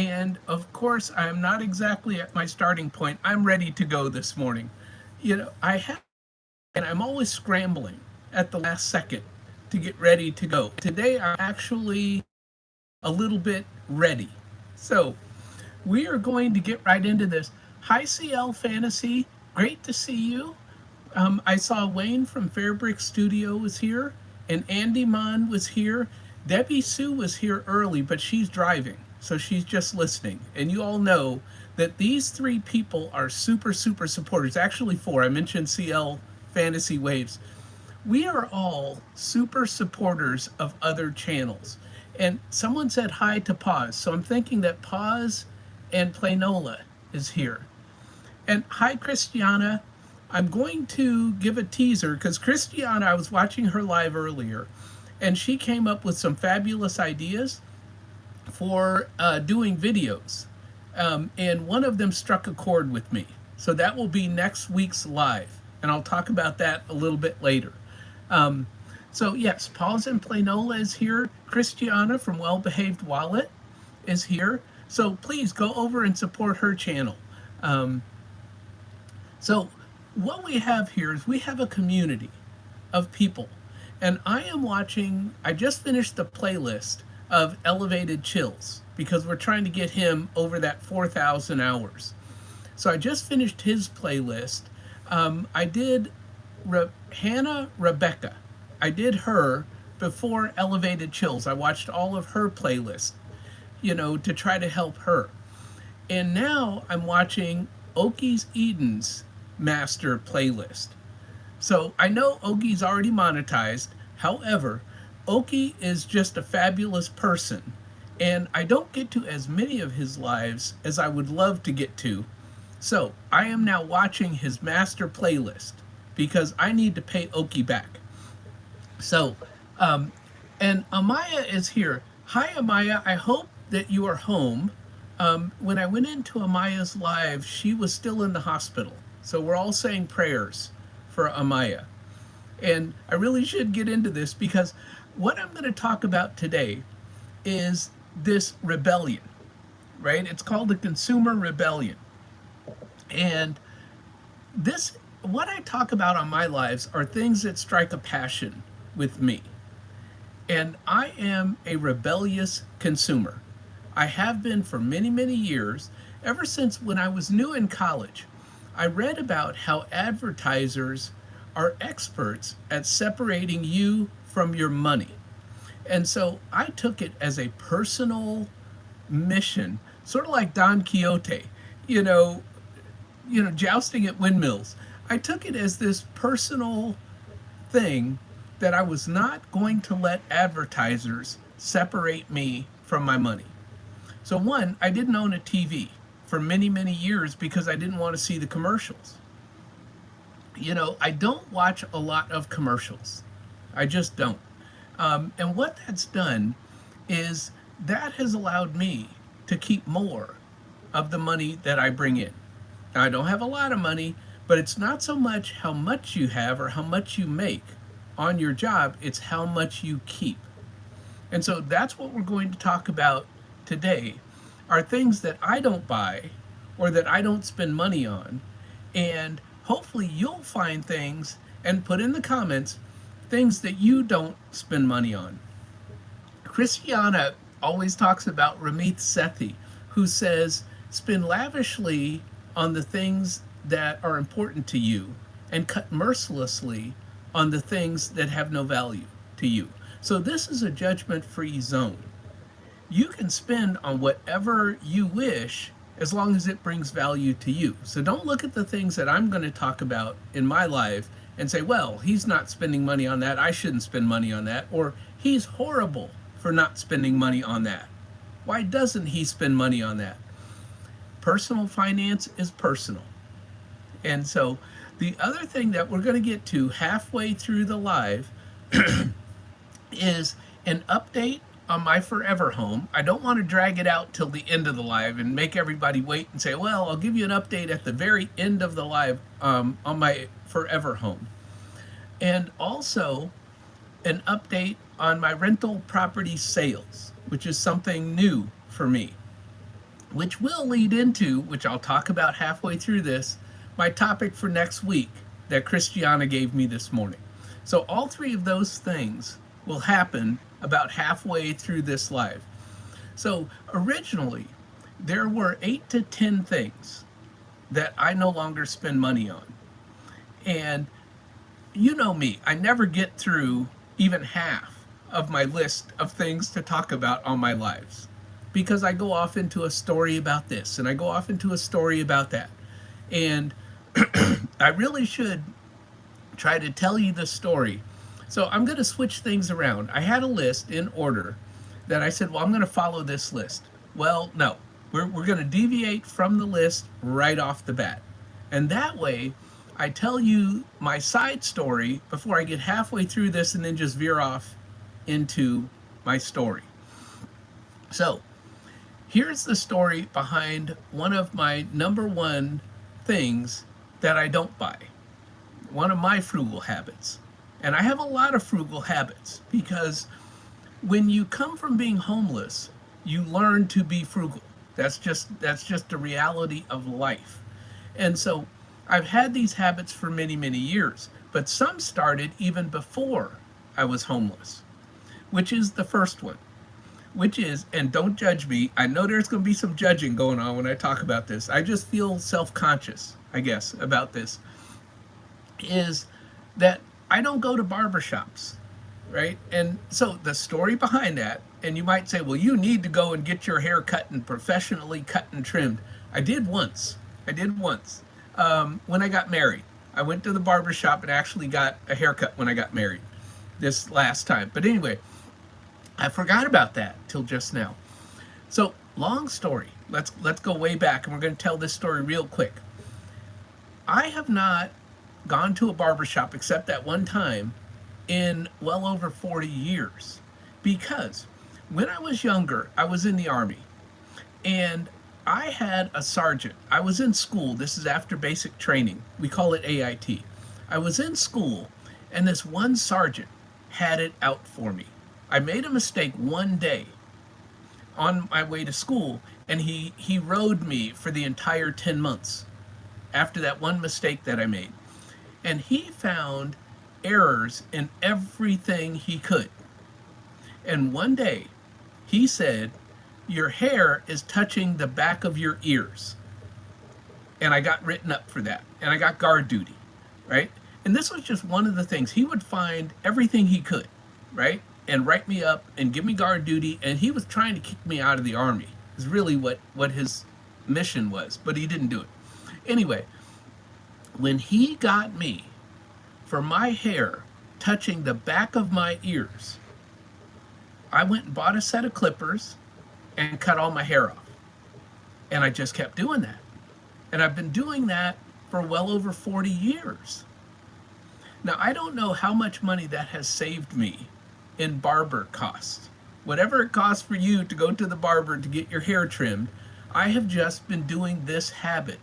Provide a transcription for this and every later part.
And of course, I'm not exactly at my starting point. I'm ready to go this morning. I have, and I'm always scrambling at the last second to get ready to go. Today, I'm actually a little bit ready. So, we are going to get right into this. Hi, CL Fantasy. Great to see you. I saw Wayne from Fairbrick Studio was here, and Andy Mon was here. Debbie Sue was here early, but she's driving, so she's just listening. And you all know that these three people are super, super supporters. Actually, four. I mentioned CL Fantasy Waves. We are all super supporters of other channels. And someone said hi to Pause, so I'm thinking that Pause and Planola is here. And hi, Christiana. I'm going to give a teaser because Christiana, I was watching her live earlier, and she came up with some fabulous ideas for doing videos. And one of them struck a chord with me. So that will be next week's live. And I'll talk about that a little bit later. So yes, Paul's and Planola is here. Christiana from Well Behaved Wallet is here. So please go over and support her channel. So what we have here is we have a community of people. And I just finished the playlist of Elevated Chills because we're trying to get him over that 4,000 hours. So I just finished his playlist. I did Hannah Rebecca. I did her before Elevated Chills. I watched all of her playlists, to try to help her. And now I'm watching Oki's Eden's master playlist. So I know Oki's already monetized. However, Oki is just a fabulous person. And I don't get to as many of his lives as I would love to get to. So I am now watching his master playlist because I need to pay Oki back. So, and Amaya is here. Hi, Amaya. I hope that you are home. When I went into Amaya's live, she was still in the hospital. So we're all saying prayers for Amaya. And I really should get into this because what I'm going to talk about today is this rebellion, right? It's called the consumer rebellion. And what I talk about on my lives are things that strike a passion with me. And I am a rebellious consumer. I have been for many, many years, ever since when I was new in college. I read about how advertisers are experts at separating you from your money. And so I took it as a personal mission, sort of like Don Quixote, jousting at windmills. I took it as this personal thing that I was not going to let advertisers separate me from my money. So one, I didn't own a TV for many, many years because I didn't want to see the commercials. I don't watch a lot of commercials. I just don't. And what that's done is that has allowed me to keep more of the money that I bring in. Now, I don't have a lot of money, but it's not so much how much you have or how much you make on your job, it's how much you keep. And so that's what we're going to talk about today, are things that I don't buy or that I don't spend money on. And hopefully you'll find things and put in the comments things that you don't spend money on. Christiana always talks about Ramit Sethi, who says, spend lavishly on the things that are important to you and cut mercilessly on the things that have no value to you. So this is a judgment-free zone. You can spend on whatever you wish as long as it brings value to you. So don't look at the things that I'm going to talk about in my life and say, well, he's not spending money on that, I shouldn't spend money on that, or he's horrible for not spending money on that. Why doesn't he spend money on that? Personal finance is personal. And so the other thing that we're going to get to halfway through the live is an update on my forever home. I don't want to drag it out till the end of the live and make everybody wait and say, well, I'll give you an update at the very end of the live on my forever home. And also an update on my rental property sales, which is something new for me. which will lead into, which I'll talk about halfway through this, my topic for next week that Christiana gave me this morning. So all three of those things will happen about halfway through this live. So originally, there were 8 to 10 things that I no longer spend money on. And you know me, I never get through even half of my list of things to talk about on my lives because I go off into a story about this and I go off into a story about that. And I really should try to tell you the story. So I'm going to switch things around. I had a list in order that I said, well, I'm going to follow this list. Well, no, we're going to deviate from the list right off the bat. And that way, I tell you my side story before I get halfway through this and then just veer off into my story. So, here's the story behind one of my number one things that I don't buy. One of my frugal habits. And I have a lot of frugal habits because when you come from being homeless, you learn to be frugal. That's just the reality of life. And so I've had these habits for many, many years, but some started even before I was homeless, which is the first one, which is, and don't judge me, I know there's going to be some judging going on when I talk about this. I just feel self-conscious, I guess, about this, is that I don't go to barbershops, right? And so the story behind that, and you might say, well, you need to go and get your hair cut and professionally cut and trimmed. I did once. When I got married. I went to the barbershop and actually got a haircut when I got married this last time. But anyway, I forgot about that till just now. So, long story. Let's go way back and we're going to tell this story real quick. I have not gone to a barbershop except that one time in well over 40 years because when I was younger, I was in the Army and I had a sergeant. I was in school. This is after basic training. We call it AIT. I was in school, and this one sergeant had it out for me. I made a mistake one day on my way to school, and he rode me for the entire 10 months after that one mistake that I made. And he found errors in everything he could. And one day, he said, your hair is touching the back of your ears. And I got written up for that. And I got guard duty, right? And this was just one of the things. He would find everything he could, right? And write me up and give me guard duty. And he was trying to kick me out of the Army. Is really what his mission was. But he didn't do it. Anyway, when he got me for my hair touching the back of my ears, I went and bought a set of clippers and cut all my hair off. And I just kept doing that. And I've been doing that for well over 40 years. Now, I don't know how much money that has saved me in barber costs. Whatever it costs for you to go to the barber to get your hair trimmed, I have just been doing this habit,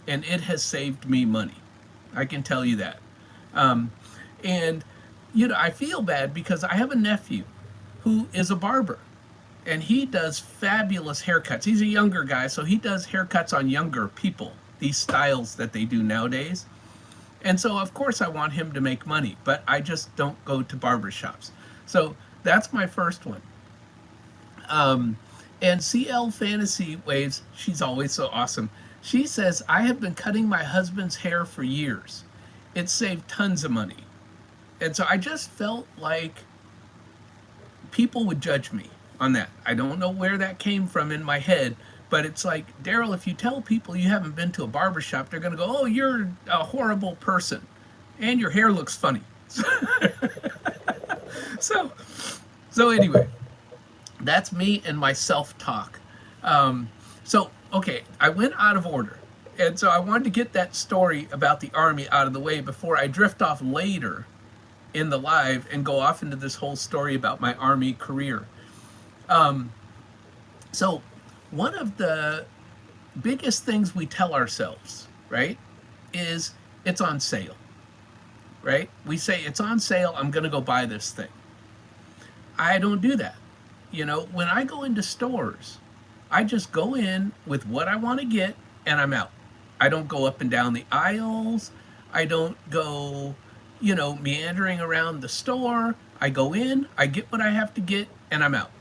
and it has saved me money. I can tell you that. And, I feel bad because I have a nephew who is a barber. And he does fabulous haircuts. He's a younger guy, so he does haircuts on younger people, these styles that they do nowadays. And so, of course, I want him to make money, but I just don't go to barbershops. So that's my first one. And CL Fantasy Waves, she's always so awesome. She says, I have been cutting my husband's hair for years. It saved tons of money. And so I just felt like people would judge me on that. I don't know where that came from in my head, but it's like, Daryl, if you tell people you haven't been to a barbershop, they're going to go, oh, you're a horrible person, and your hair looks funny. so anyway, that's me and my self-talk. Okay, I went out of order, and so I wanted to get that story about the Army out of the way before I drift off later in the live and go off into this whole story about my Army career. So one of the biggest things we tell ourselves, right, is it's on sale, right? We say it's on sale, I'm going to go buy this thing. I don't do that. When I go into stores, I just go in with what I want to get and I'm out. I don't go up and down the aisles. I don't go, meandering around the store. I go in, I get what I have to get, and I'm out.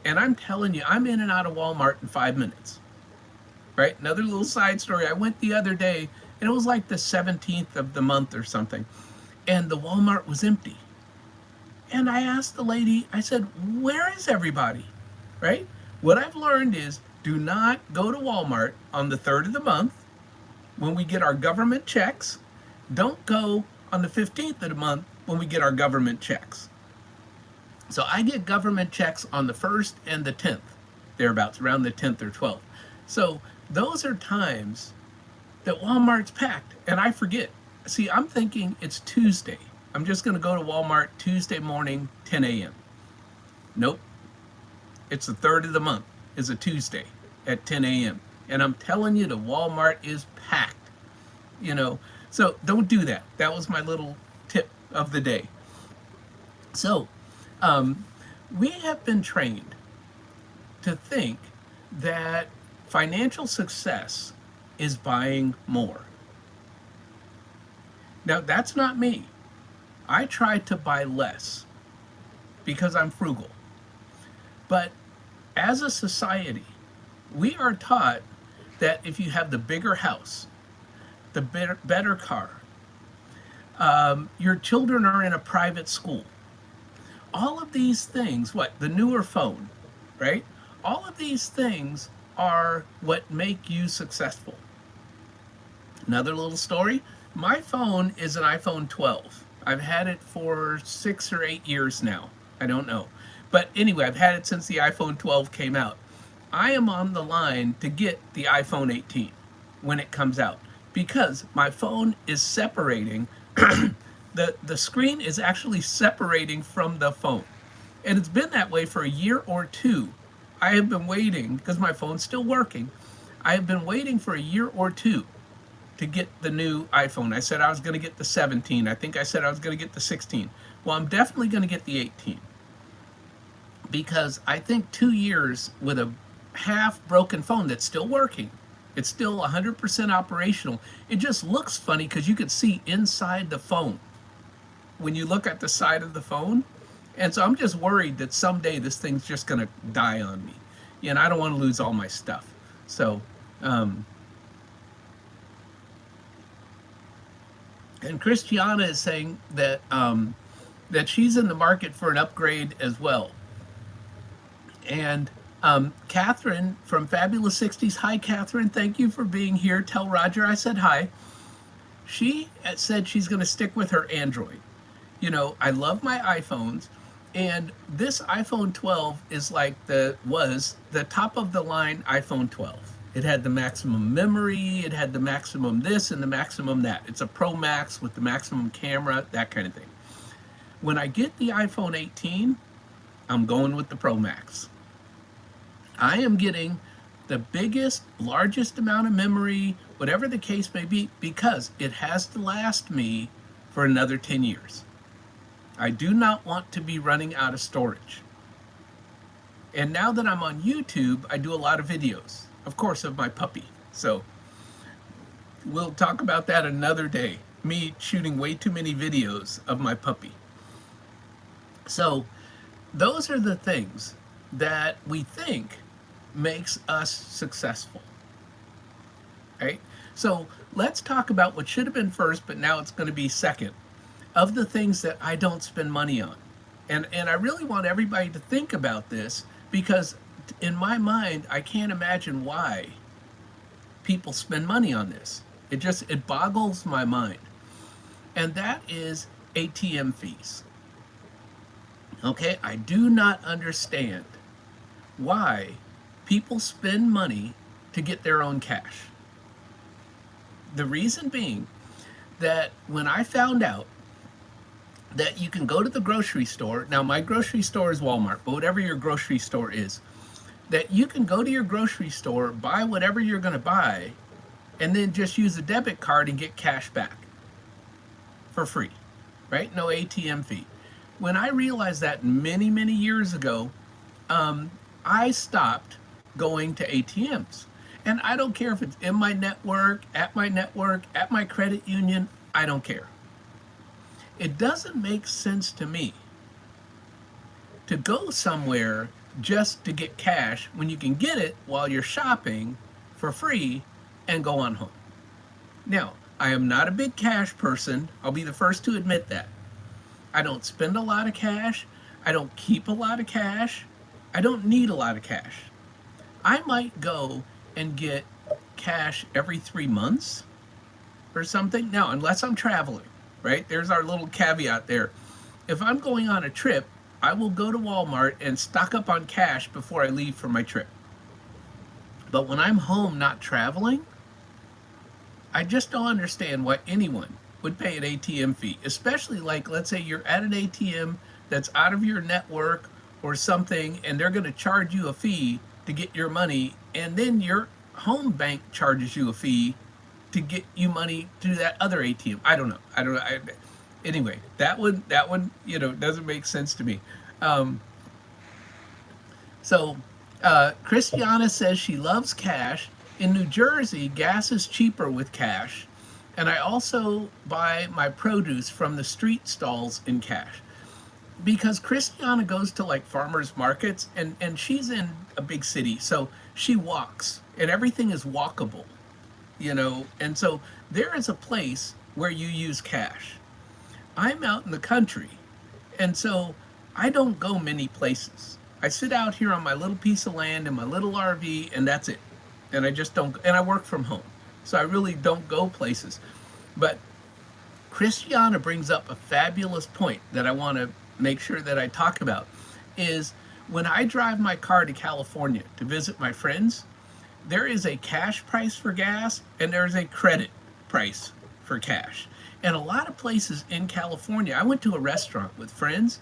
And I'm telling you, I'm in and out of Walmart in 5 minutes. Right? Another little side story. I went the other day, and it was like the 17th of the month or something, and the Walmart was empty. And I asked the lady, I said, where is everybody? Right? What I've learned is do not go to Walmart on the 3rd of the month when we get our government checks. Don't go on the 15th of the month when we get our government checks. So I get government checks on the 1st and the 10th, thereabouts, around the 10th or 12th. So those are times that Walmart's packed, and I forget. See, I'm thinking it's Tuesday. I'm just going to go to Walmart Tuesday morning, 10 a.m. Nope. It's the 3rd of the month. It's a Tuesday at 10 a.m. And I'm telling you, the Walmart is packed. So don't do that. That was my little tip of the day. So we have been trained to think that financial success is buying more. Now, that's not me. I try to buy less because I'm frugal. But as a society, we are taught that if you have the bigger house, the better car, your children are in a private school, all of these things, the newer phone, right? All of these things are what make you successful. Another little story, my phone is an iPhone 12. I've had it for 6 or 8 years now. I don't know. But anyway, I've had it since the iPhone 12 came out. I am on the line to get the iPhone 18 when it comes out because my phone is separating. The screen is actually separating from the phone. And it's been that way for a year or two. I have been waiting, because my phone's still working, I have been waiting for a year or two to get the new iPhone. I said I was going to get the 17. I think I said I was going to get the 16. Well, I'm definitely going to get the 18. Because I think 2 years with a half broken phone that's still working, it's still 100% operational. It just looks funny because you could see inside the phone when you look at the side of the phone. And so I'm just worried that someday this thing's just going to die on me. And I don't want to lose all my stuff. So, and Christiana is saying that that she's in the market for an upgrade as well. And Catherine from Fabulous 60s, hi Catherine, thank you for being here. Tell Roger I said hi. She said she's going to stick with her Android. I love my iPhones, and this iPhone 12 is was the top of the line iPhone 12. It had the maximum memory, it had the maximum this and the maximum that. It's a Pro Max with the maximum camera, that kind of thing. When I get the iPhone 18, I'm going with the Pro Max. I am getting the biggest, largest amount of memory, whatever the case may be, because it has to last me for another 10 years. I do not want to be running out of storage. And now that I'm on YouTube, I do a lot of videos, of course, of my puppy. So we'll talk about that another day. Me shooting way too many videos of my puppy. So those are the things that we think makes us successful. Right? So let's talk about what should have been first, but now it's going to be second, of the things that I don't spend money on. And I really want everybody to think about this, because in my mind, I can't imagine why people spend money on this. It boggles my mind. And that is ATM fees. Okay, I do not understand why people spend money to get their own cash. The reason being that when I found out that you can go to the grocery store, now my grocery store is Walmart, but whatever your grocery store is, that you can go to your grocery store, buy whatever you're going to buy, and then just use a debit card and get cash back for free, right? No ATM fee. When I realized that many, many years ago, I stopped going to ATMs. And I don't care if it's in my network, at my credit union, I don't care. It doesn't make sense to me to go somewhere just to get cash when you can get it while you're shopping for free and go on home. Now, I am not a big cash person. I'll be the first to admit that. I don't spend a lot of cash. I don't keep a lot of cash. I don't need a lot of cash. I might go and get cash every 3 months or something. Now, unless I'm traveling, right? There's our little caveat there. If I'm going on a trip, I will go to Walmart and stock up on cash before I leave for my trip. But when I'm home not traveling, I just don't understand why anyone would pay an ATM fee, especially like, let's say you're at an ATM that's out of your network or something, and they're going to charge you a fee to get your money, and then your home bank charges you a fee to get you money to that other ATM. I don't know. Anyway, that one, doesn't make sense to me. Christiana says she loves cash. In New Jersey, gas is cheaper with cash, and I also buy my produce from the street stalls in cash. Because Christiana goes to like farmers markets, and she's in a big city, so she walks, and everything is walkable, and so there is a place where you use cash. I'm out in the country, and so I don't go many places. I sit out here on my little piece of land in my little RV, and that's it. And I just don't, and I work from home, so I really don't go places. But Christiana brings up a fabulous point that I want to make sure that I talk about, is when I drive my car to California to visit my friends, there is a cash price for gas and there is a credit price for cash. And a lot of places in California, I went to a restaurant with friends,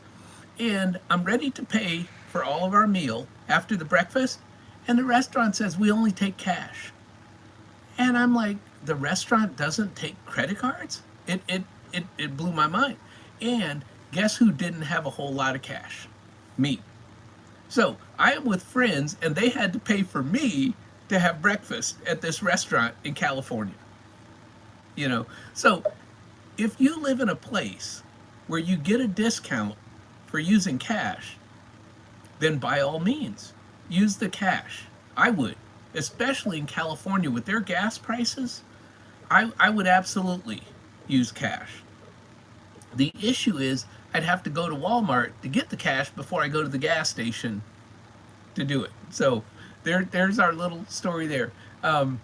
and I'm ready to pay for all of our meal after the breakfast, and the restaurant says we only take cash. And I'm like, the restaurant doesn't take credit cards? It blew my mind. And guess who didn't have a whole lot of cash? Me. So I am with friends, and they had to pay for me to have breakfast at this restaurant in California. So if you live in a place where you get a discount for using cash, then by all means, use the cash. I would, especially in California with their gas prices. I would absolutely use cash. The issue is I'd have to go to Walmart to get the cash before I go to the gas station to do it. So there's our little story there. And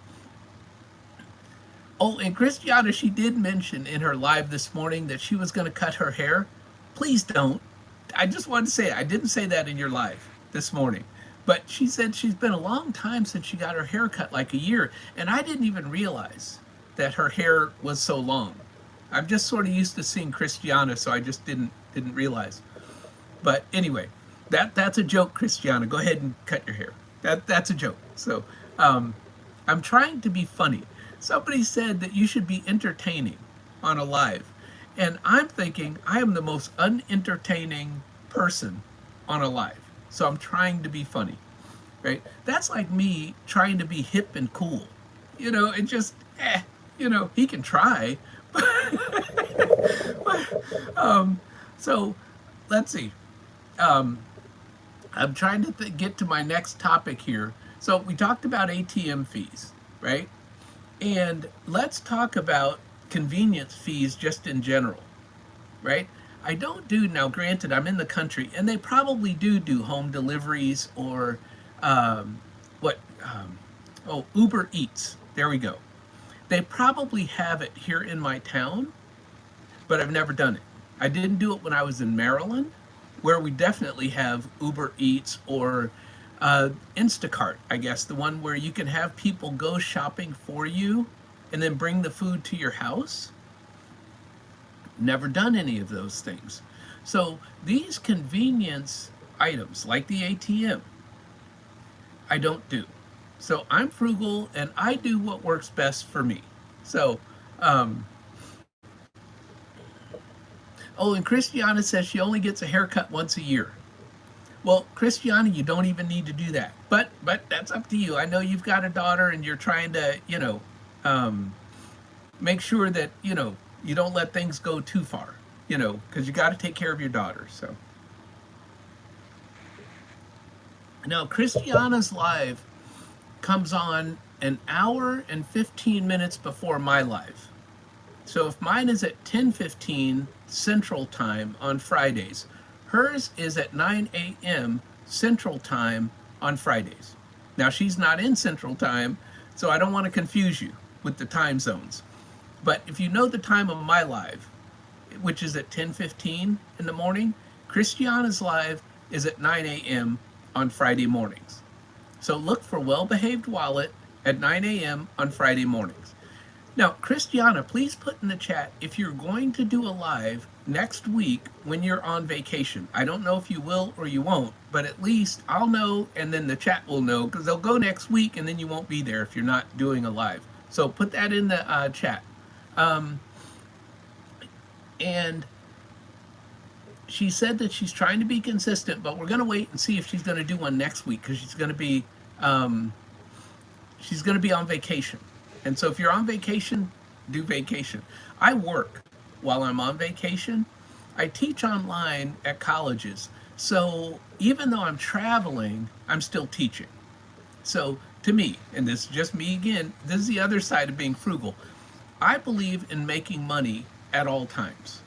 Christiana, she did mention in her live this morning that she was going to cut her hair. Please don't. I just wanted to say, I didn't say that in your live this morning. But she said she's been a long time since she got her hair cut, like a year. And I didn't even realize that her hair was so long. I'm just sort of used to seeing Christiana, so I just didn't realize. But anyway, that's a joke, Christiana. Go ahead and cut your hair. That's a joke. So I'm trying to be funny. Somebody said that you should be entertaining on a live. And I'm thinking I am the most unentertaining person on a live. So I'm trying to be funny, right? That's like me trying to be hip and cool. It just, he can try. So let's see. I'm trying to get to my next topic here. So we talked about ATM fees, right? And let's talk about convenience fees just in general, right? I don't do, now granted, I'm in the country, and they probably do home deliveries or, Uber Eats. There we go. They probably have it here in my town, but I've never done it. I didn't do it when I was in Maryland, where we definitely have Uber Eats or Instacart, I guess, the one where you can have people go shopping for you and then bring the food to your house. Never done any of those things. So these convenience items, like the ATM, I don't do. So I'm frugal, and I do what works best for me. So, and Christiana says she only gets a haircut once a year. Well, Christiana, you don't even need to do that. But that's up to you. I know you've got a daughter and you're trying to, um, make sure that, you don't let things go too far, because you got to take care of your daughter. So now Christiana's live comes on an hour and 15 minutes before my live. So if mine is at 10:15 Central Time on Fridays, hers is at 9 a.m. Central Time on Fridays. Now she's not in Central Time, so I don't want to confuse you with the time zones. But if you know the time of my live, which is at 10:15 in the morning, Christiana's live is at 9 a.m. on Friday mornings. So look for Well Behaved Wallet at 9 a.m. on Friday mornings. Now, Christiana, please put in the chat if you're going to do a live next week when you're on vacation. I don't know if you will or you won't, but at least I'll know and then the chat will know, because they'll go next week and then you won't be there if you're not doing a live. So put that in the chat. And she said that she's trying to be consistent, but we're going to wait and see if she's going to do one next week, because she's going to be on vacation. And so if you're on vacation, do vacation. I work while I'm on vacation. I teach online at colleges. So even though I'm traveling, I'm still teaching. So to me, and this is just me again, this is the other side of being frugal. I believe in making money at all times.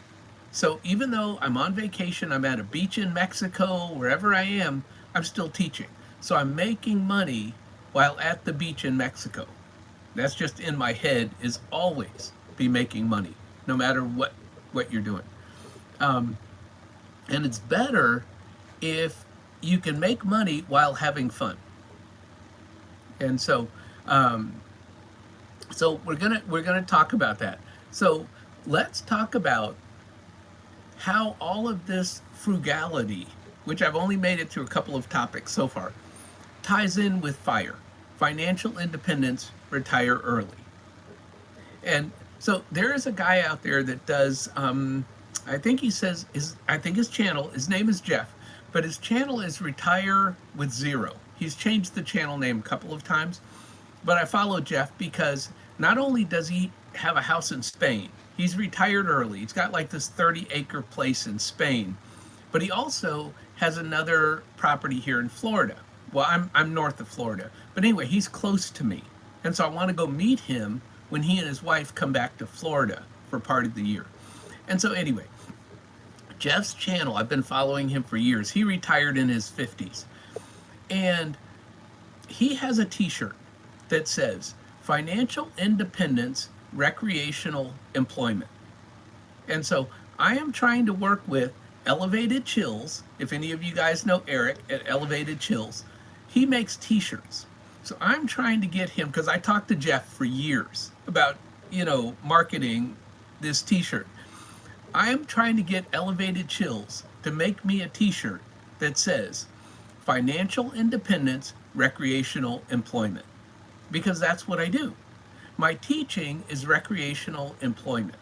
So even though I'm on vacation, I'm at a beach in Mexico, wherever I am, I'm still teaching. So I'm making money while at the beach in Mexico. That's just in my head, is always be making money, no matter what you're doing. And it's better if you can make money while having fun. And so, we're gonna talk about that. So let's talk about how all of this frugality, which I've only made it through a couple of topics so far, ties in with FIRE, financial independence, retire early. And so there is a guy out there that does, I think he says, I think his channel, his name is Jeff, but his channel is Retire with Zero. He's changed the channel name a couple of times, but I follow Jeff because not only does he have a house in Spain, he's retired early. He's got like this 30-acre place in Spain, but he also has another property here in Florida. Well, I'm north of Florida, but anyway, he's close to me. And so I want to go meet him when he and his wife come back to Florida for part of the year. And so anyway, Jeff's channel, I've been following him for years. He retired in his 50s. And he has a t-shirt that says, Financial Independence, Recreational Employment. And so I am trying to work with Elevated Chills. If any of you guys know Eric at Elevated Chills, he makes t-shirts. So I'm trying to get him, because I talked to Jeff for years about, marketing this t-shirt. I'm trying to get Elevated Chills to make me a t-shirt that says Financial Independence, Recreational Employment, because that's what I do. My teaching is recreational employment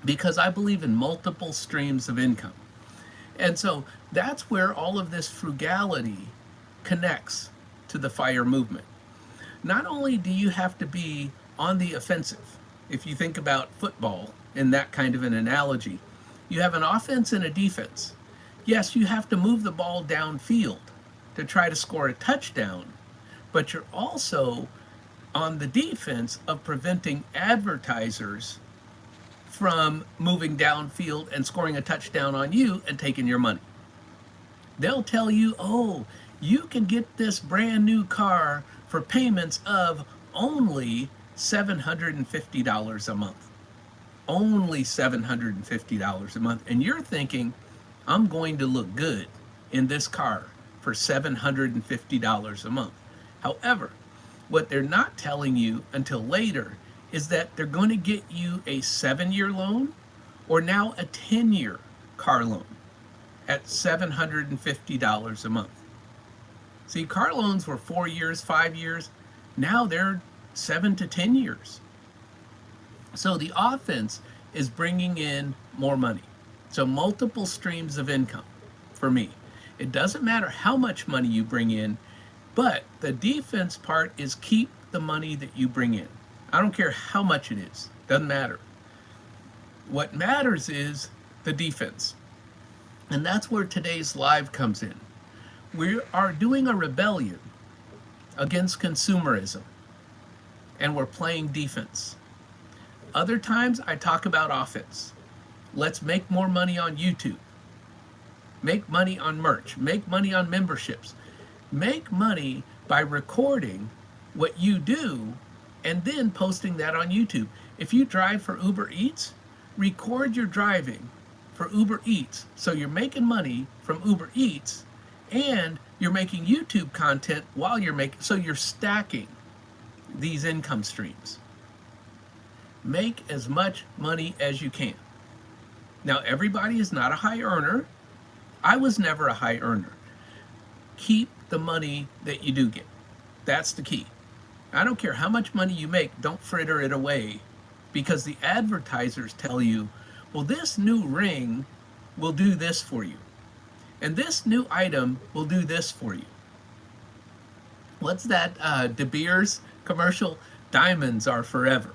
because I believe in multiple streams of income. And so that's where all of this frugality connects to the FIRE movement. Not only do you have to be on the offensive, if you think about football in that kind of an analogy, you have an offense and a defense. Yes, you have to move the ball downfield to try to score a touchdown, but you're also on the defense of preventing advertisers from moving downfield and scoring a touchdown on you and taking your money. They'll tell you, oh, you can get this brand new car for payments of only $750 a month. Only $750 a month. And you're thinking, I'm going to look good in this car for $750 a month. However, what they're not telling you until later is that they're going to get you a 7-year loan or now a 10-year car loan at $750 a month. See, car loans were 4 years, 5 years. Now they're 7 to 10 years. So the offense is bringing in more money. So multiple streams of income for me. It doesn't matter how much money you bring in, but the defense part is keep the money that you bring in. I don't care how much it is, doesn't matter. What matters is the defense. And that's where today's live comes in. We are doing a rebellion against consumerism, and we're playing defense. Other times I talk about offense. Let's make more money on YouTube. Make money on merch. Make money on memberships. Make money by recording what you do and then posting that on YouTube. If you drive for Uber Eats, record your driving for Uber Eats. So you're making money from Uber Eats and you're making YouTube content while you're making, so you're stacking these income streams. Make as much money as you can. Now, everybody is not a high earner. I was never a high earner. Keep the money that you do get. That's the key. I don't care how much money you make, don't fritter it away, because the advertisers tell you, well, this new ring will do this for you, and this new item will do this for you. What's that De Beers commercial? Diamonds are forever,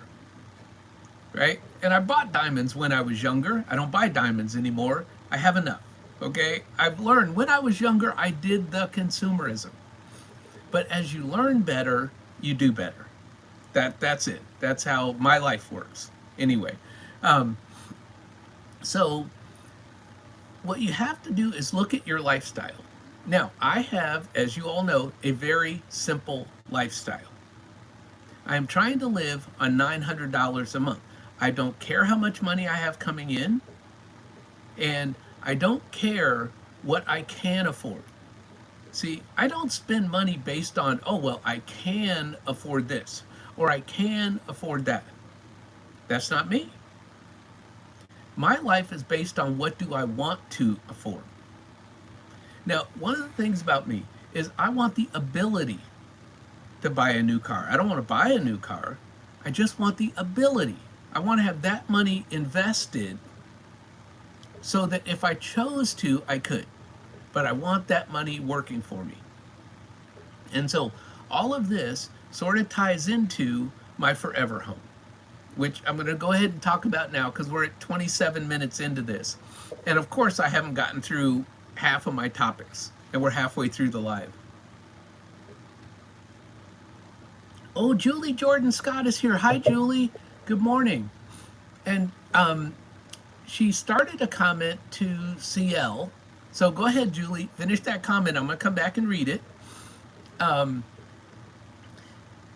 right? And I bought diamonds when I was younger. I don't buy diamonds anymore. I have enough, okay? I've learned when I was younger, I did the consumerism. But as you learn better, you do better. That's it. That's how my life works. Anyway, so what you have to do is look at your lifestyle. Now, I have, as you all know, a very simple lifestyle. I'm trying to live on $900 a month. I don't care how much money I have coming in, and I don't care what I can afford. See, I don't spend money based on, oh, well, I can afford this, or I can afford that. That's not me. My life is based on what do I want to afford. Now, one of the things about me is I want the ability to buy a new car. I don't want to buy a new car. I just want the ability. I want to have that money invested so that if I chose to, I could. But I want that money working for me. And so all of this sort of ties into my forever home, which I'm going to go ahead and talk about now because we're at 27 minutes into this. And of course, I haven't gotten through half of my topics, and we're halfway through the live. Oh, Julie Jordan Scott is here. Hi, Julie. Good morning. And she started a comment to CL. So go ahead, Julie. Finish that comment. I'm going to come back and read it.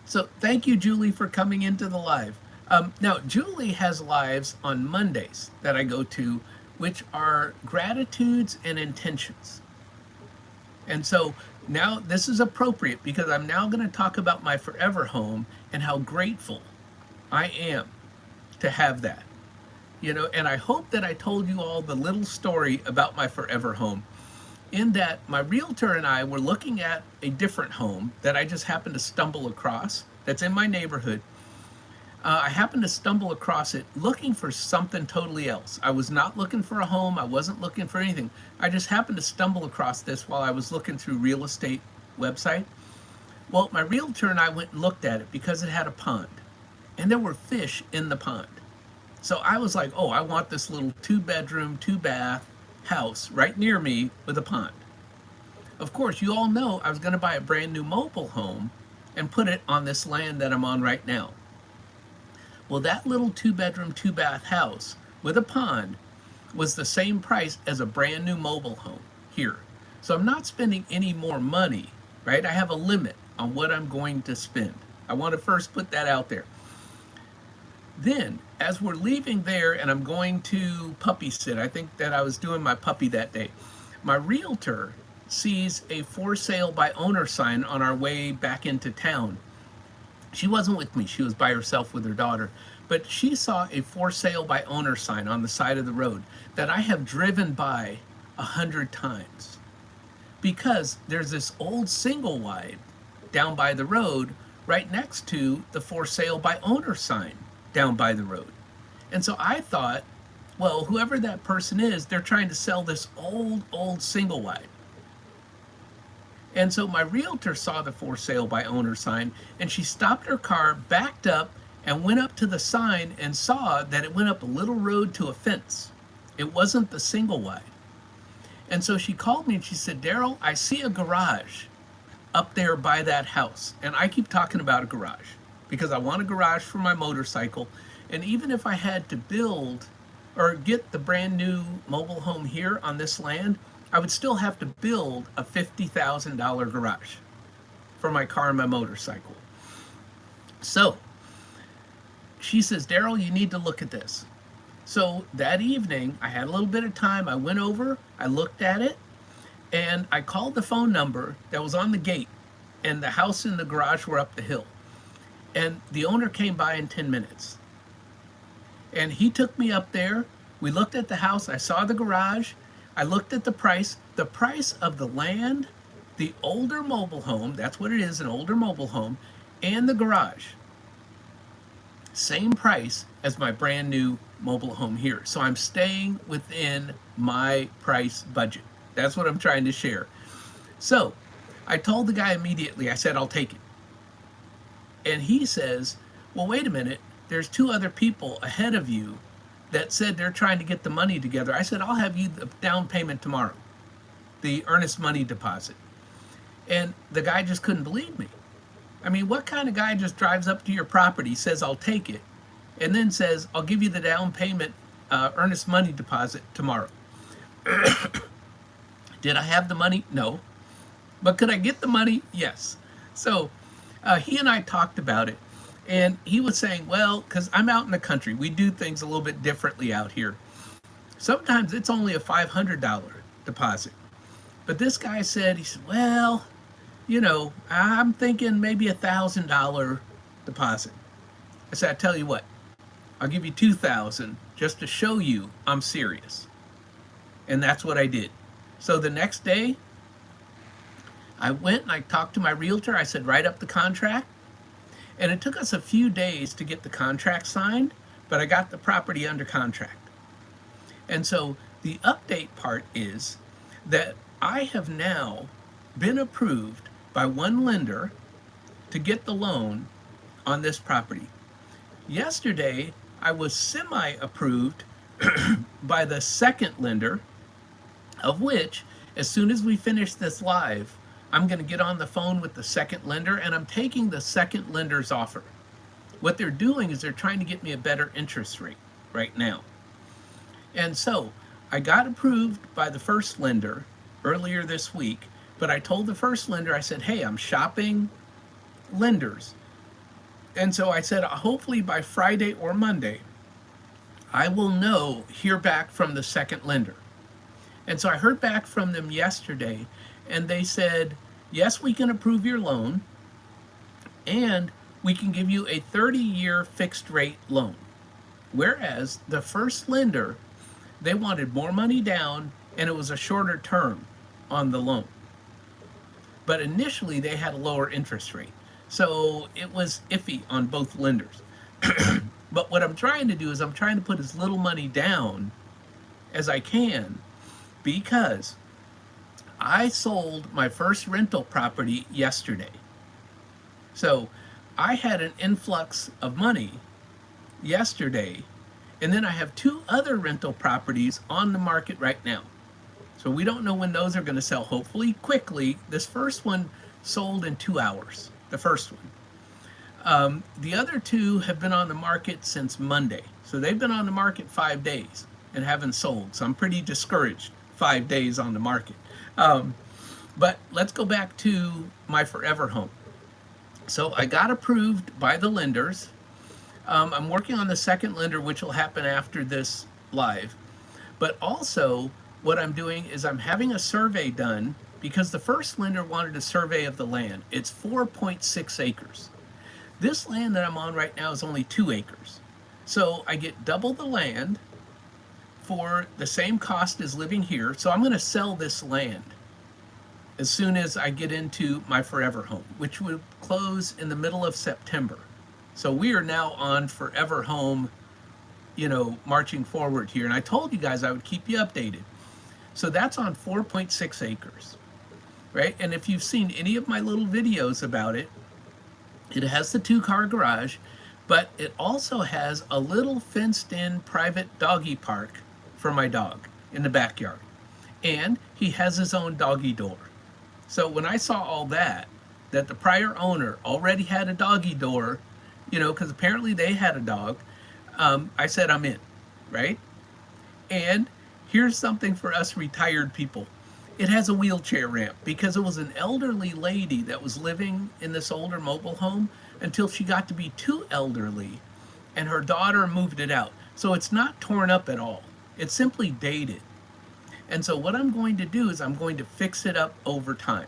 So thank you, Julie, for coming into the live. Now, Julie has lives on Mondays that I go to, which are gratitudes and intentions. And so now this is appropriate because I'm now going to talk about my forever home and how grateful I am to have that. You know, and I hope that I told you all the little story about my forever home, in that my realtor and I were looking at a different home that I just happened to stumble across that's in my neighborhood. I happened to stumble across it looking for something totally else. I was not looking for a home. I wasn't looking for anything. I just happened to stumble across this while I was looking through real estate website. Well, my realtor and I went and looked at it because it had a pond, and there were fish in the pond. So I was like, oh, I want this little 2-bedroom, 2-bath house right near me with a pond. Of course, you all know I was going to buy a brand new mobile home and put it on this land that I'm on right now. Well, that little 2-bedroom, 2-bath house with a pond was the same price as a brand new mobile home here. So I'm not spending any more money, right? I have a limit on what I'm going to spend. I want to first put that out there. Then, as we're leaving there and I'm going to puppy sit, I think that I was doing my puppy that day, my realtor sees a for sale by owner sign on our way back into town. She wasn't with me, she was by herself with her daughter, but she saw a for sale by owner sign on the side of the road that I have driven by 100 times. Because there's this old single wide down by the road right next to the for sale by owner sign down by the road. And so I thought, well, whoever that person is, they're trying to sell this old single wide. And so my realtor saw the for sale by owner sign, and she stopped her car, backed up, and went up to the sign and saw that it went up a little road to a fence. It wasn't the single wide. And so she called me and she said, Daryl, I see a garage up there by that house. And I keep talking about a garage because I want a garage for my motorcycle. And even if I had to build or get the brand new mobile home here on this land, I would still have to build a $50,000 garage for my car and my motorcycle. So she says, Daryl, you need to look at this. So that evening, I had a little bit of time. I went over, I looked at it, and I called the phone number that was on the gate, and the house and the garage were up the hill. And the owner came by in 10 minutes. And he took me up there. We looked at the house. I saw the garage. I looked at the price of the land, the older mobile home, that's what it is, an older mobile home, and the garage. Same price as my brand new mobile home here. So I'm staying within my price budget. That's what I'm trying to share. So I told the guy immediately, I said, I'll take it. And he says, well, wait a minute. There's two other people ahead of you that said they're trying to get the money together. I said, I'll have you the down payment tomorrow, the earnest money deposit. And the guy just couldn't believe me. I mean, what kind of guy just drives up to your property, says, I'll take it, and then says, I'll give you the down payment, earnest money deposit tomorrow? Did I have the money? No. But could I get the money? Yes. So he and I talked about it. And he was saying, well, because I'm out in the country, we do things a little bit differently out here. Sometimes it's only a $500 deposit. But this guy said, he said, well, you know, I'm thinking maybe $1,000 deposit. I said, I tell you what, I'll give you $2,000 just to show you I'm serious. And that's what I did. So the next day, I went and I talked to my realtor. I said, write up the contract. And it took us a few days to get the contract signed, but I got the property under contract. And so the update part is that I have now been approved by one lender to get the loan on this property. Yesterday, I was semi-approved by the second lender, of which, as soon as we finish this live, I'm going to get on the phone with the second lender, and I'm taking the second lender's offer. What they're doing is they're trying to get me a better interest rate right now. And so I got approved by the first lender earlier this week, but I told the first lender, I said, hey, I'm shopping lenders. And so I said, hopefully by Friday or Monday, I will hear back from the second lender. And so I heard back from them yesterday, and they said, yes, we can approve your loan, and we can give you a 30-year fixed rate loan. Whereas the first lender, they wanted more money down, and it was a shorter term on the loan. But initially, they had a lower interest rate. So it was iffy on both lenders. But what I'm trying to do is I'm trying to put as little money down as I can, because I sold my first rental property yesterday. So I had an influx of money yesterday, and then I have two other rental properties on the market right now. So we don't know when those are going to sell, hopefully quickly. This first one sold in 2 hours, the first one. The other two have been on the market since Monday. So they've been on the market 5 days and haven't sold. So I'm pretty discouraged, 5 days on the market. But let's go back to my forever home. So I got approved by the lenders. I'm working on the second lender, which will happen after this live. But also what I'm doing is I'm having a survey done, because the first lender wanted a survey of the land. It's 4.6 acres. This land that I'm on right now is only 2 acres. So I get double the land for the same cost as living here. So I'm going to sell this land as soon as I get into my forever home, which will close in the middle of September. So we are now on forever home, marching forward here. And I told you guys I would keep you updated. So that's on 4.6 acres. right? And if you've seen any of my little videos about it, it has the 2-car garage, but it also has a little fenced-in private doggy park for my dog in the backyard. And he has his own doggy door. So when I saw all that the prior owner already had a doggy door, because apparently they had a dog, I said, I'm in, right? And here's something for us retired people. It has a wheelchair ramp because it was an elderly lady that was living in this older mobile home until she got to be too elderly and her daughter moved it out. So it's not torn up at all. It's simply dated. And so what I'm going to do is I'm going to fix it up over time.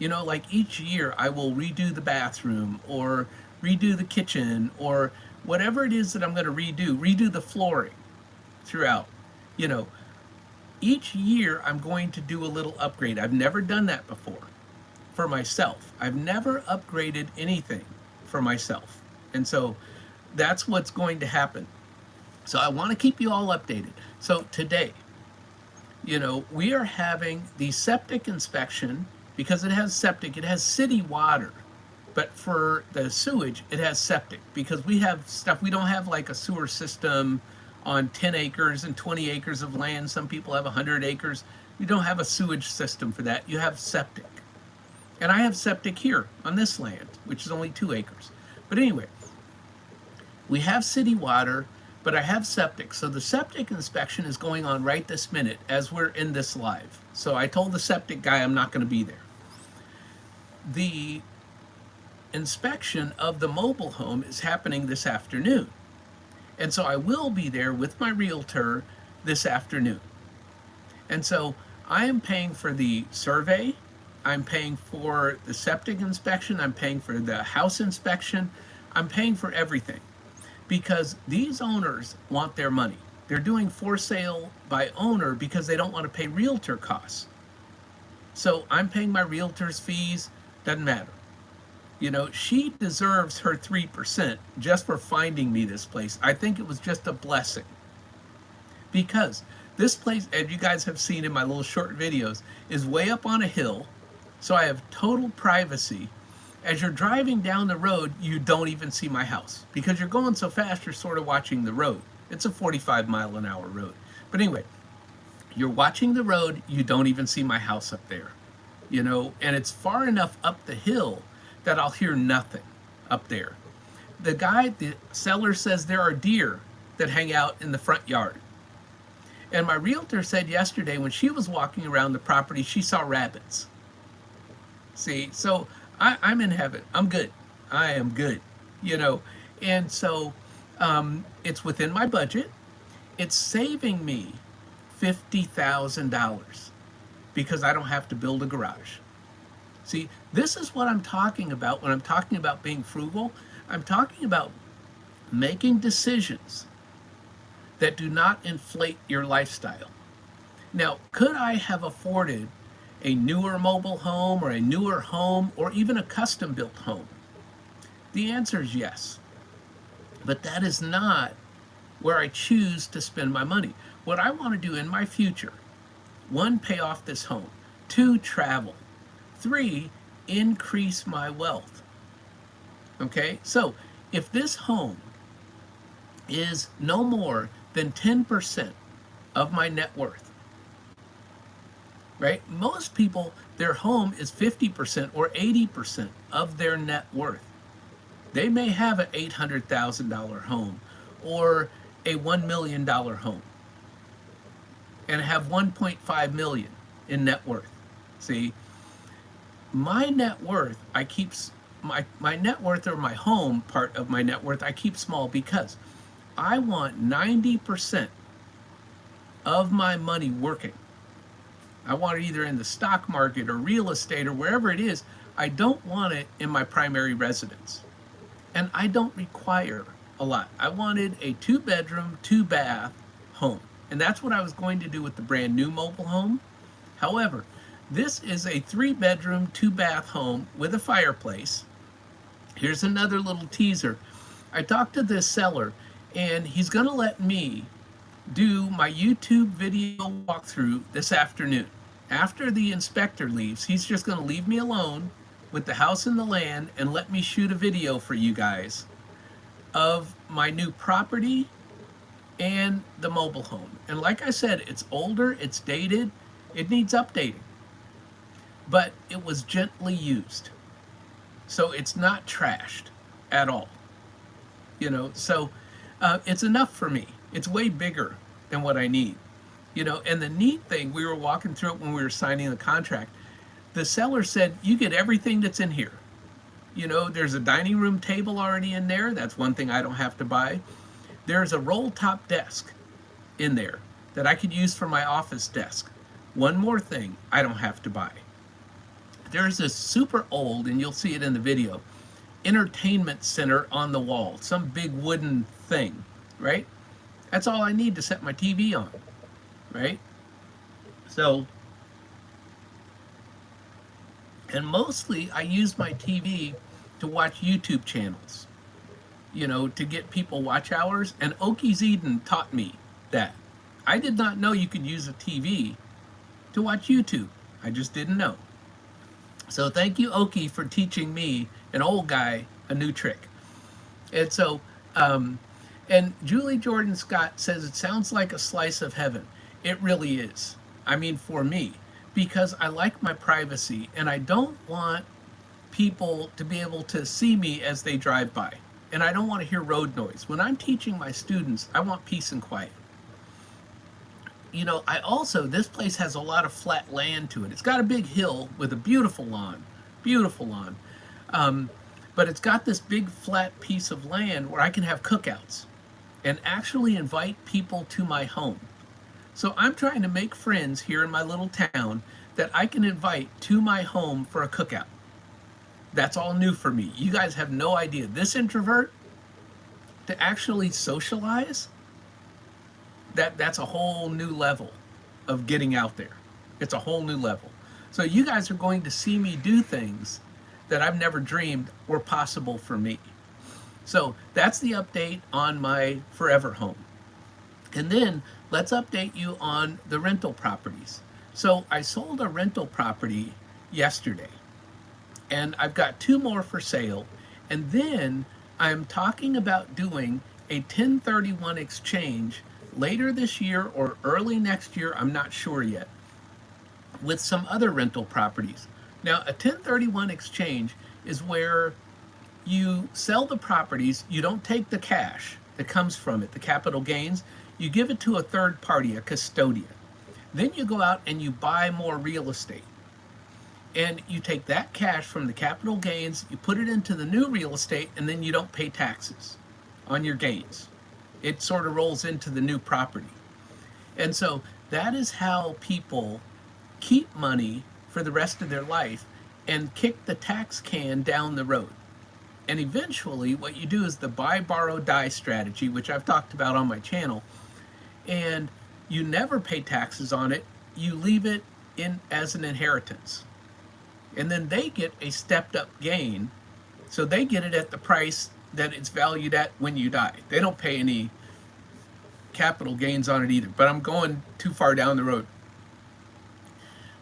Like each year I will redo the bathroom or redo the kitchen or whatever it is that I'm going to redo the flooring throughout. Each year I'm going to do a little upgrade. I've never done that before for myself. I've never upgraded anything for myself. And so that's what's going to happen. So I want to keep you all updated. So today, we are having the septic inspection because it has septic, it has city water. But for the sewage, it has septic because we have stuff, we don't have like a sewer system on 10 acres and 20 acres of land. Some people have 100 acres. You don't have a sewage system for that. You have septic. And I have septic here on this land, which is only 2 acres. But anyway, we have city water, but I have septic. So the septic inspection is going on right this minute as we're in this live. So I told the septic guy I'm not going to be there. The inspection of the mobile home is happening this afternoon. And so I will be there with my realtor this afternoon. And so I am paying for the survey, I'm paying for the septic inspection, I'm paying for the house inspection, I'm paying for everything. Because these owners want their money. They're doing for sale by owner because they don't want to pay realtor costs. So I'm paying my realtor's fees, doesn't matter. She deserves her 3% just for finding me this place. I think it was just a blessing. Because this place, as you guys have seen in my little short videos, is way up on a hill. So I have total privacy. As you're driving down the road, you don't even see my house. Because you're going so fast, you're sort of watching the road. It's a 45-mile-an-hour road. But anyway, you're watching the road, you don't even see my house up there. And it's far enough up the hill that I'll hear nothing up there. The seller says there are deer that hang out in the front yard. And my realtor said yesterday when she was walking around the property, she saw rabbits. See, so I'm in heaven. I'm good. I am good, And so it's within my budget. It's saving me $50,000 because I don't have to build a garage. See, this is what I'm talking about when I'm talking about being frugal. I'm talking about making decisions that do not inflate your lifestyle. Now, could I have afforded a newer mobile home or a newer home or even a custom-built home? The answer is yes. But that is not where I choose to spend my money. What I want to do in my future, 1, pay off this home. 2, travel. 3, increase my wealth. Okay, so if this home is no more than 10% of my net worth, right? Most people, their home is 50% or 80% of their net worth. They may have an $800,000 home or a $1 million home and have 1.5 million in net worth. See, my net worth, I keep my net worth, or my home part of my net worth, I keep small because I want 90% of my money working. I want it either in the stock market or real estate or wherever it is. I don't want it in my primary residence. And I don't require a lot. I wanted a 2-bedroom, 2-bath home. And that's what I was going to do with the brand new mobile home. However, this is a 3-bedroom, 2-bath home with a fireplace. Here's another little teaser. I talked to this seller and he's going to let me do my YouTube video walkthrough this afternoon. After the inspector leaves, he's just going to leave me alone with the house and the land and let me shoot a video for you guys of my new property and the mobile home. And like I said, it's older, it's dated, it needs updating. But it was gently used. So it's not trashed at all. So it's enough for me. It's way bigger than what I need. And the neat thing, we were walking through it when we were signing the contract. The seller said, you get everything that's in here. There's a dining room table already in there. That's one thing I don't have to buy. There's a roll top desk in there that I could use for my office desk. One more thing I don't have to buy. There's this super old, and you'll see it in the video, entertainment center on the wall, some big wooden thing, right? That's all I need to set my TV on, right? So, and mostly I use my TV to watch YouTube channels, to get people watch hours. And Oki's Eden taught me that. I did not know you could use a TV to watch YouTube. I just didn't know. So thank you, Oki, for teaching me, an old guy, a new trick. And so, and Julie Jordan Scott says it sounds like a slice of heaven. It really is. I mean, for me, because I like my privacy and I don't want people to be able to see me as they drive by. And I don't want to hear road noise. When I'm teaching my students, I want peace and quiet. This place has a lot of flat land to it. It's got a big hill with a beautiful lawn, but it's got this big flat piece of land where I can have cookouts and actually invite people to my home. So I'm trying to make friends here in my little town that I can invite to my home for a cookout. That's all new for me. You guys have no idea. This introvert, to actually socialize, that's a whole new level of getting out there. It's a whole new level. So you guys are going to see me do things that I've never dreamed were possible for me. So that's the update on my forever home. And then let's update you on the rental properties. So I sold a rental property yesterday, and I've got 2 more for sale. And then I'm talking about doing a 1031 exchange later this year or early next year, I'm not sure yet, with some other rental properties. Now, a 1031 exchange is where you sell the properties, you don't take the cash that comes from it, the capital gains, you give it to a third party, a custodian. Then you go out and you buy more real estate. And you take that cash from the capital gains, you put it into the new real estate, and then you don't pay taxes on your gains. It sort of rolls into the new property. And so that is how people keep money for the rest of their life and kick the tax can down the road. And eventually what you do is the buy, borrow, die strategy, which I've talked about on my channel. And you never pay taxes on it. You leave it in as an inheritance. And then they get a stepped up gain. So they get it at the price that it's valued at when you die. They don't pay any capital gains on it either, but I'm going too far down the road.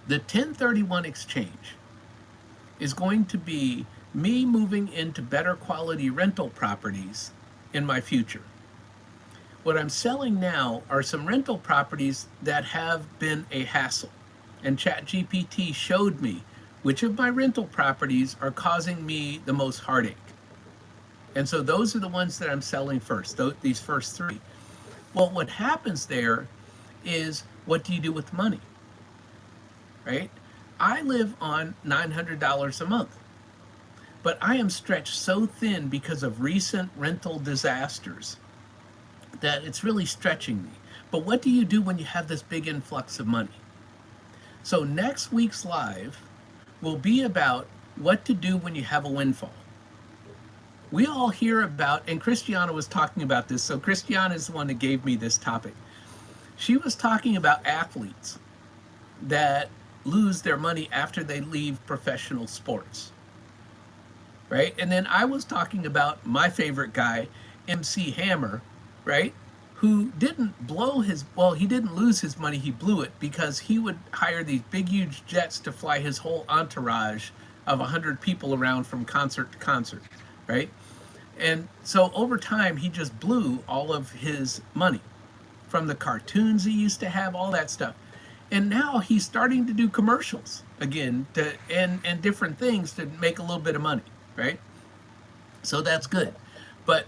The 1031 exchange is going to be me moving into better quality rental properties in my future. What I'm selling now are some rental properties that have been a hassle, and ChatGPT showed me which of my rental properties are causing me the most heartache. And so those are the ones that I'm selling first, these first 3. Well, what happens there is, what do you do with money? Right? I live on $900 a month, but I am stretched so thin because of recent rental disasters that it's really stretching me. But what do you do when you have this big influx of money? So next week's live will be about what to do when you have a windfall. We all hear about, and Christiana was talking about this, so Christiana is the one that gave me this topic. She was talking about athletes that lose their money after they leave professional sports, right? And then I was talking about my favorite guy, MC Hammer, right? who didn't blow his, well, he didn't lose his money, he blew it because he would hire these big, huge jets to fly his whole entourage of 100 people around from concert to concert, right? And so over time, he just blew all of his money from the cartoons he used to have, all that stuff. And now he's starting to do commercials again and different things to make a little bit of money, right? So that's good. But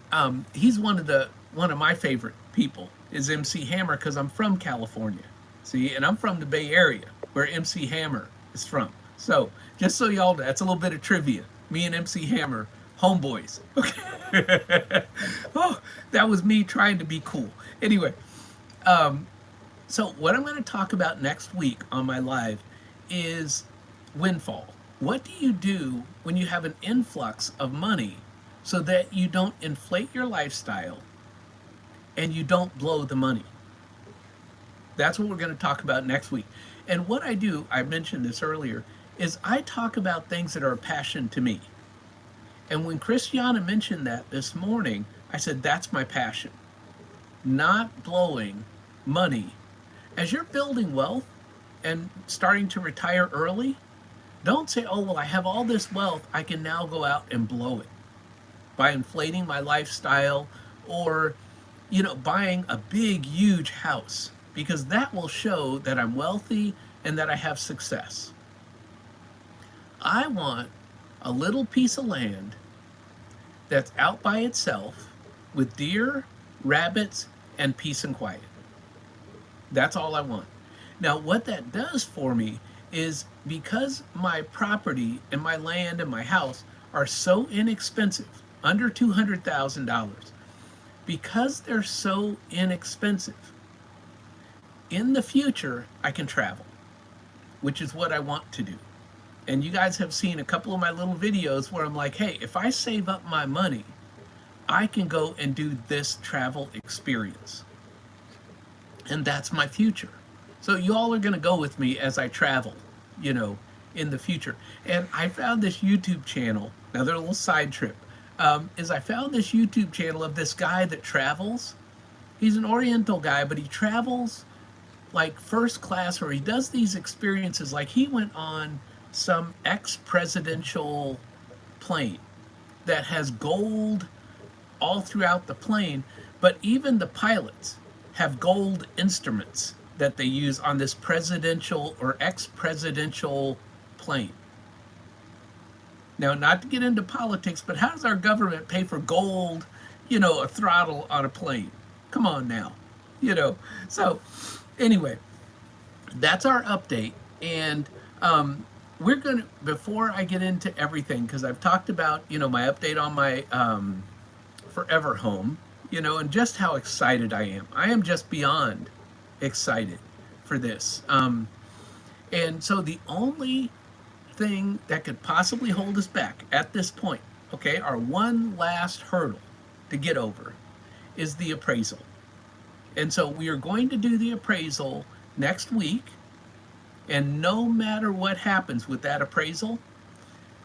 he's one of my favorite people is MC Hammer because I'm from California. See, and I'm from the Bay Area where MC Hammer is from. So just so y'all know, that's a little bit of trivia. Me and MC Hammer, homeboys. Okay. Oh, that was me trying to be cool. Anyway, so what I'm going to talk about next week on my live is windfall. What do you do when you have an influx of money so that you don't inflate your lifestyle and you don't blow the money? That's what we're going to talk about next week. And what I do, I mentioned this earlier, is I talk about things that are a passion to me. And when Christiana mentioned that this morning, I said, that's my passion. Not blowing money. As you're building wealth and starting to retire early, don't say, oh, well, I have all this wealth, I can now go out and blow it by inflating my lifestyle or, buying a big, huge house, because that will show that I'm wealthy and that I have success. I want a little piece of land that's out by itself with deer, rabbits, and peace and quiet. That's all I want. Now, what that does for me is because my property and my land and my house are so inexpensive, under $200,000, because they're so inexpensive, in the future, I can travel, which is what I want to do. And you guys have seen a couple of my little videos where I'm like, hey, if I save up my money, I can go and do this travel experience. And that's my future. So you all are going to go with me as I travel, in the future. And I found this YouTube channel, another little side trip, is I found this YouTube channel of this guy that travels. He's an Oriental guy, but he travels like first class, or he does these experiences. Like he went on some ex-presidential plane that has gold all throughout the plane, but even the pilots have gold instruments that they use on this presidential or ex-presidential plane. Now, not to get into politics, but how does our government pay for gold, a throttle on a plane? Come on now, So anyway, that's our update. And we're going to, before I get into everything, because I've talked about, my update on my forever home, and just how excited I am. I am just beyond excited for this. And so the only thing that could possibly hold us back at this point, okay, our one last hurdle to get over is the appraisal. And so we are going to do the appraisal next week. And no matter what happens with that appraisal,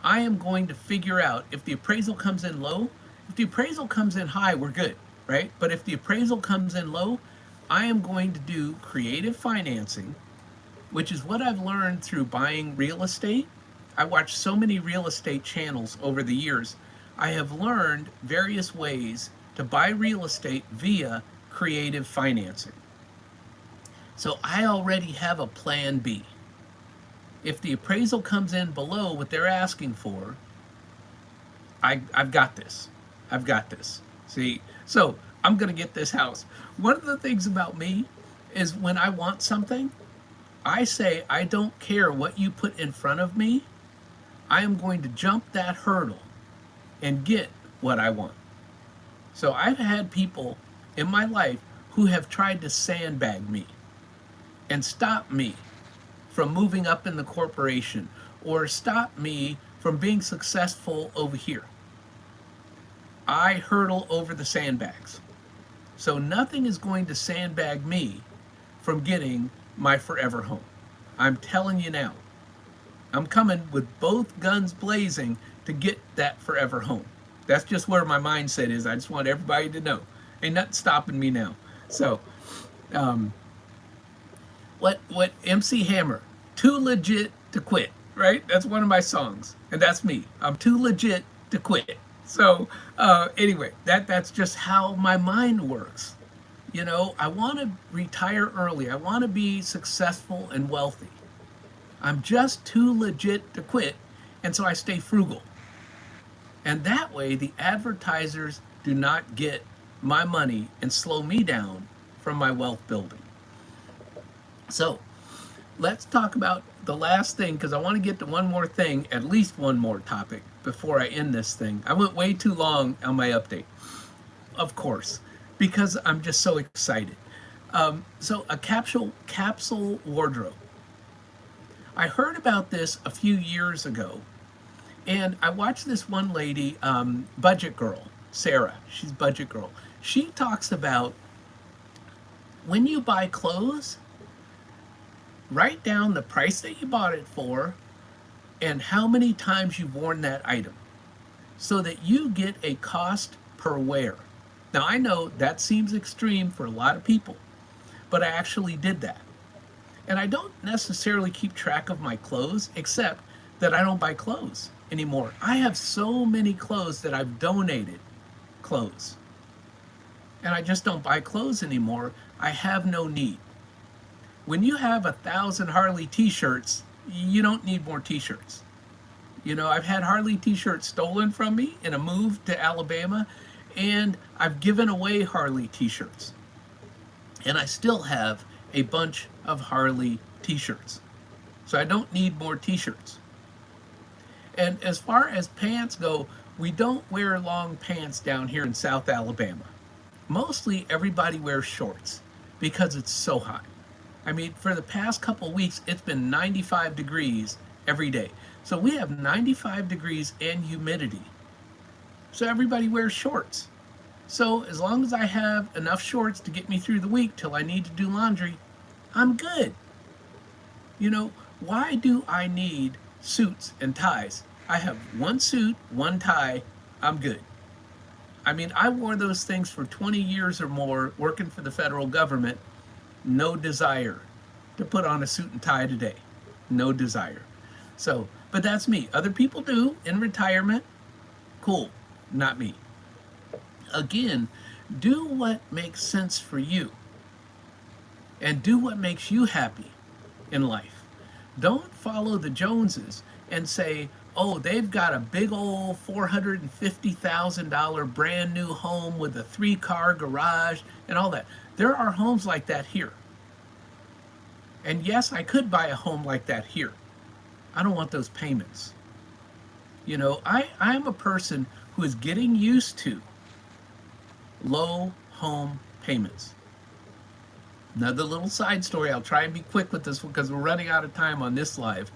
I am going to figure out if the appraisal comes in low. If the appraisal comes in high, we're good, right? But if the appraisal comes in low, I am going to do creative financing, which is what I've learned through buying real estate. I watched so many real estate channels over the years. I have learned various ways to buy real estate via creative financing. So I already have a plan B. If the appraisal comes in below what they're asking for, I've got this. I've got this. See, so I'm going to get this house. One of the things about me is when I want something, I say, I don't care what you put in front of me. I am going to jump that hurdle and get what I want. So I've had people in my life who have tried to sandbag me and stop me from moving up in the corporation or stop me from being successful over here. I hurdle over the sandbags. So nothing is going to sandbag me from getting my forever home. I'm telling you now. I'm coming with both guns blazing to get that forever home. That's just where my mindset is. I just want everybody to know. Ain't nothing stopping me now. So, um, what MC Hammer, too legit to quit, right? That's one of my songs, and that's me. I'm too legit to quit. So anyway, that's just how my mind works. You know, I want to retire early. I want to be successful and wealthy. I'm just too legit to quit, and so I stay frugal. And that way, the advertisers do not get my money and slow me down from my wealth building. So, let's talk about the last thing because I want to get to one more thing, at least one more topic before I end this thing. I went way too long on my update, of course, because I'm just so excited. So, a capsule wardrobe. I heard about this a few years ago, and I watched this one lady, Budget Girl, Sarah. She's Budget Girl. She talks about when you buy clothes, write down the price that you bought it for and how many times you've worn that item so that you get a cost per wear. Now, I know that seems extreme for a lot of people, but I actually did that. And I don't necessarily keep track of my clothes, except that I don't buy clothes anymore. I have so many clothes that I've donated clothes. And I just don't buy clothes anymore. I have no need. When you have 1,000 Harley t-shirts, you don't need more t-shirts. You know, I've had Harley t-shirts stolen from me in a move to Alabama, and I've given away Harley t-shirts. And I still have a bunch of Harley t-shirts. So I don't need more t-shirts. And as far as pants go, we don't wear long pants down here in South Alabama. Mostly everybody wears shorts because it's so hot. I mean, for the past couple of weeks, it's been 95 degrees every day. So we have 95 degrees and humidity. So everybody wears shorts. So as long as I have enough shorts to get me through the week till I need to do laundry, I'm good. You know, why do I need suits and ties? I have one suit, one tie, I'm good. I mean, I wore those things for 20 years or more working for the federal government. No desire to put on a suit and tie today. No desire. So, but that's me. Other people do in retirement. Cool. Not me. Again, do what makes sense for you. And do what makes you happy in life. Don't follow the Joneses and say, oh, they've got a big old $450,000 brand new home with a 3-car garage and all that. There are homes like that here. And yes, I could buy a home like that here. I don't want those payments. You know, I'm a person who is getting used to low home payments. Another little side story, I'll try and be quick with this one because we're running out of time on this live,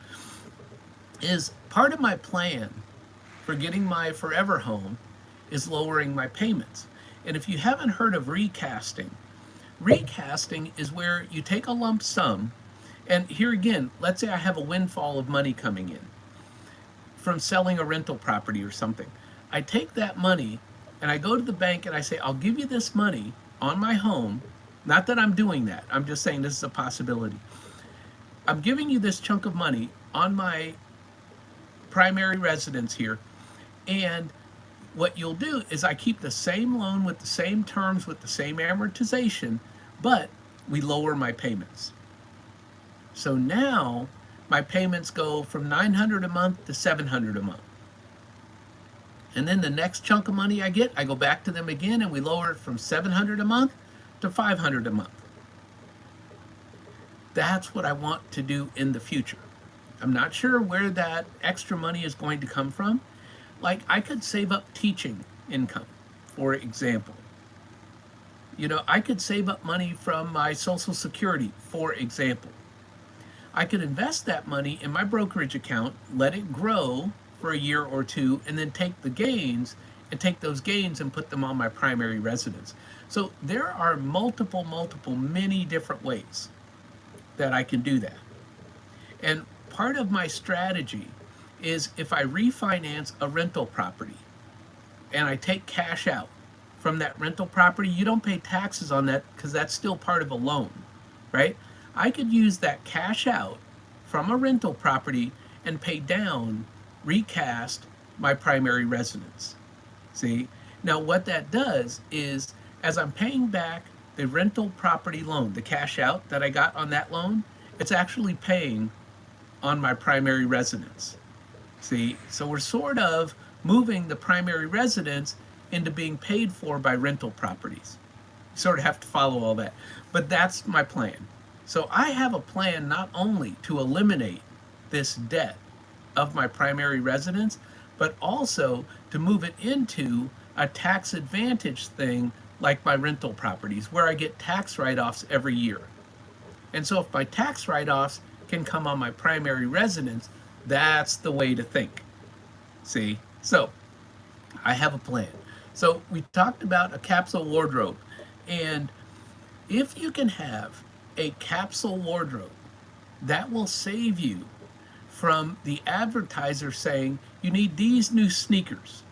is part of my plan for getting my forever home is lowering my payments. And if you haven't heard of recasting is where you take a lump sum, and here again, let's say I have a windfall of money coming in from selling a rental property or something. I take that money and I go to the bank and I say, I'll give you this money on my home. Not that I'm doing that. I'm just saying this is a possibility. I'm giving you this chunk of money on my primary residence here, and what you'll do is I keep the same loan with the same terms with the same amortization, but we lower my payments. So now my payments go from $900 a month to $700 a month. And then the next chunk of money I get, I go back to them again and we lower it from $700 a month to $500 a month. That's what I want to do in the future. I'm not sure where that extra money is going to come from. Like, I could save up teaching income, for example. You know, I could save up money from my Social Security, for example. I could invest that money in my brokerage account, let it grow for a year or two, and then take the gains and take those gains and put them on my primary residence. So there are multiple, many different ways that I can do that. And part of my strategy is if I refinance a rental property and I take cash out from that rental property, you don't pay taxes on that because that's still part of a loan, right? I could use that cash out from a rental property and pay down, recast my primary residence. See? Now, what that does is, as I'm paying back the rental property loan, the cash out that I got on that loan, it's actually paying on my primary residence. See? So we're sort of moving the primary residence into being paid for by rental properties. You sort of have to follow all that. But that's my plan. So I have a plan not only to eliminate this debt of my primary residence, but also to move it into a tax advantage thing like my rental properties, where I get tax write-offs every year. And so if my tax write-offs can come on my primary residence, that's the way to think. See? So I have a plan. So we talked about a capsule wardrobe. And if you can have a capsule wardrobe, that will save you from the advertiser saying you need these new sneakers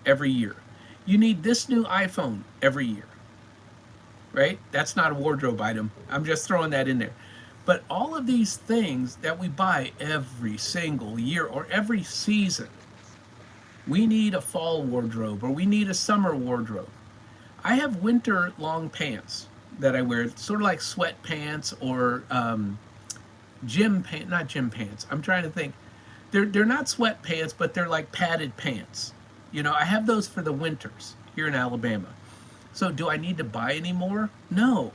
every year. You need this new iPhone every year, right? That's not a wardrobe item. I'm just throwing that in there. But all of these things that we buy every single year or every season, we need a fall wardrobe or we need a summer wardrobe. I have winter long pants that I wear, sort of like sweatpants or gym pants, not gym pants. I'm trying to think. They're not sweatpants, but they're like padded pants. You know, I have those for the winters here in Alabama. So do I need to buy any more? No.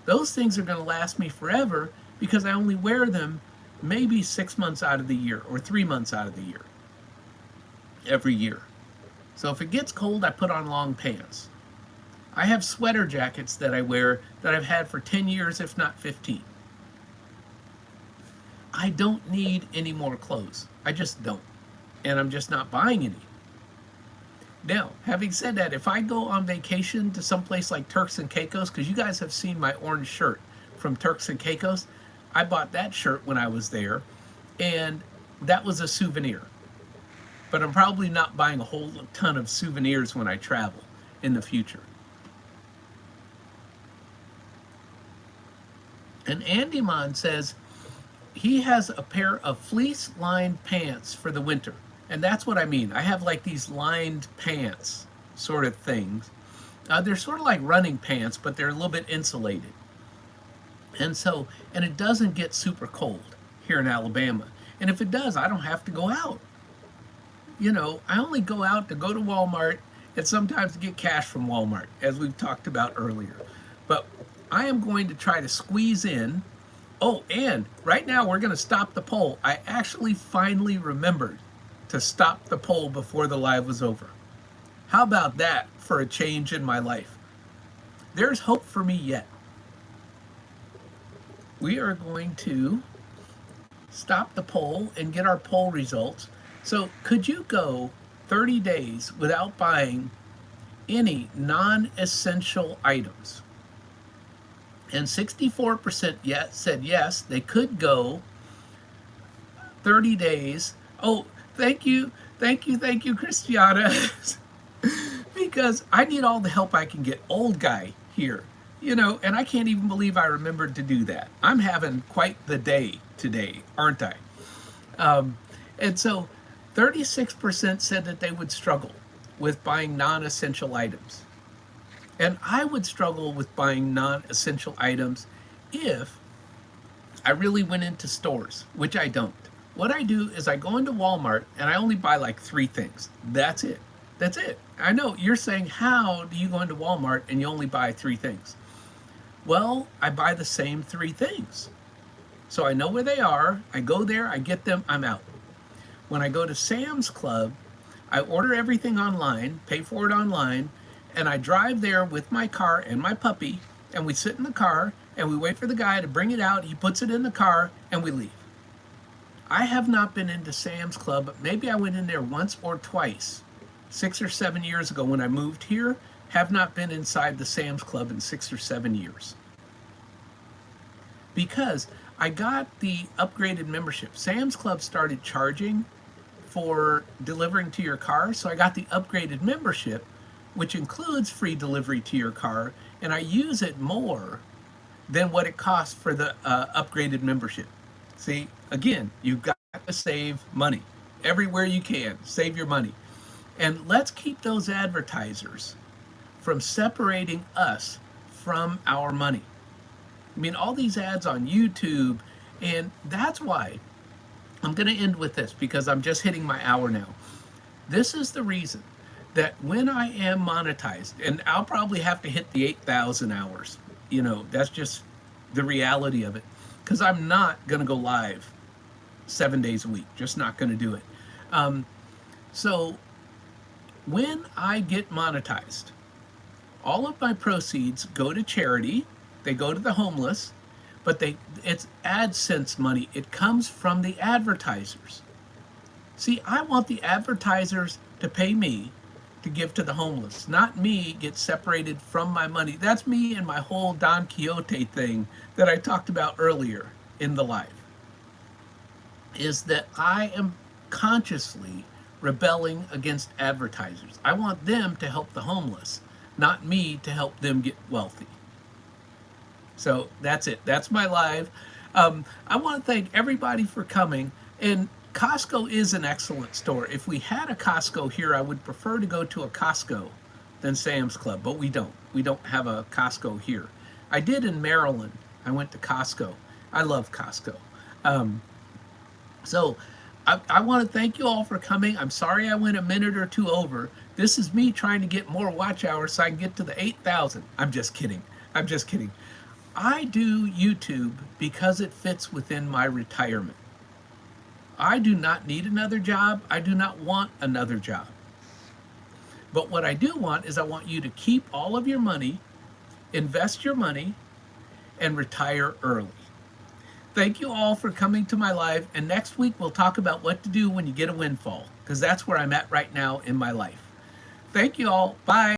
Those things are going to last me forever because I only wear them maybe 6 months out of the year or 3 months out of the year. Every year. So if it gets cold, I put on long pants. I have sweater jackets that I wear that I've had for 10 years, if not 15. I don't need any more clothes. I just don't. And I'm just not buying any. Now, having said that, if I go on vacation to someplace like Turks and Caicos, because you guys have seen my orange shirt from Turks and Caicos, I bought that shirt when I was there, and that was a souvenir. But I'm probably not buying a whole ton of souvenirs when I travel in the future. And Andyman says he has a pair of fleece-lined pants for the winter. And that's what I mean. I have like these lined pants sort of things. They're sort of like running pants, but they're a little bit insulated. And it doesn't get super cold here in Alabama. And if it does, I don't have to go out. You know, I only go out to go to Walmart and sometimes to get cash from Walmart, as we've talked about earlier. But I am going to try to squeeze in. Oh, and right now we're going to stop the poll. I actually finally remembered to stop the poll before the live was over. How about that for a change in my life? There's hope for me yet. We are going to stop the poll and get our poll results. So could you go 30 days without buying any non-essential items? And 64% said yes, they could go 30 days. Oh, thank you, Christiana. Because I need all the help I can get. Old guy here, you know, and I can't even believe I remembered to do that. I'm having quite the day today, aren't I? And so 36% said that they would struggle with buying non-essential items. And I would struggle with buying non-essential items if I really went into stores, which I don't. What I do is I go into Walmart and I only buy like 3 things. That's it. That's it. I know you're saying, how do you go into Walmart and you only buy 3 things? Well, I buy the same 3 things. So I know where they are. I go there, I get them, I'm out. When I go to Sam's Club, I order everything online, pay for it online, and I drive there with my car and my puppy, and we sit in the car and we wait for the guy to bring it out. He puts it in the car and we leave. I have not been into Sam's Club, but maybe I went in there once or twice 6 or 7 years ago when I moved here. Have not been inside the Sam's Club in 6 or 7 years. Because I got the upgraded membership. Sam's Club started charging for delivering to your car, so I got the upgraded membership, which includes free delivery to your car, and I use it more than what it costs for the upgraded membership. See, again, you've got to save money everywhere you can. Save your money. And let's keep those advertisers from separating us from our money. I mean, all these ads on YouTube, and that's why I'm going to end with this because I'm just hitting my hour now. This is the reason that when I am monetized, and I'll probably have to hit the 8,000 hours, that's just the reality of it, because I'm not going to go live 7 days a week, just not going to do it. So when I get monetized, all of my proceeds go to charity, they go to the homeless, but it's AdSense money. It comes from the advertisers. See, I want the advertisers to pay me to give to the homeless, not me get separated from my money. That's me and my whole Don Quixote thing that I talked about earlier in the live, is that I am consciously rebelling against advertisers. I want them to help the homeless, not me to help them get wealthy. So that's it. That's my live. I want to thank everybody for coming. And Costco is an excellent store. If we had a Costco here, I would prefer to go to a Costco than Sam's Club, but we don't. We don't have a Costco here. I did in Maryland. I went to Costco. I love Costco. So I want to thank you all for coming. I'm sorry I went a minute or two over. This is me trying to get more watch hours so I can get to the 8,000. I'm just kidding. I do YouTube because it fits within my retirement. I do not need another job. I do not want another job. But what I do want is I want you to keep all of your money, invest your money, and retire early. Thank you all for coming to my live. And next week we'll talk about what to do when you get a windfall, because that's where I'm at right now in my life. Thank you all. Bye.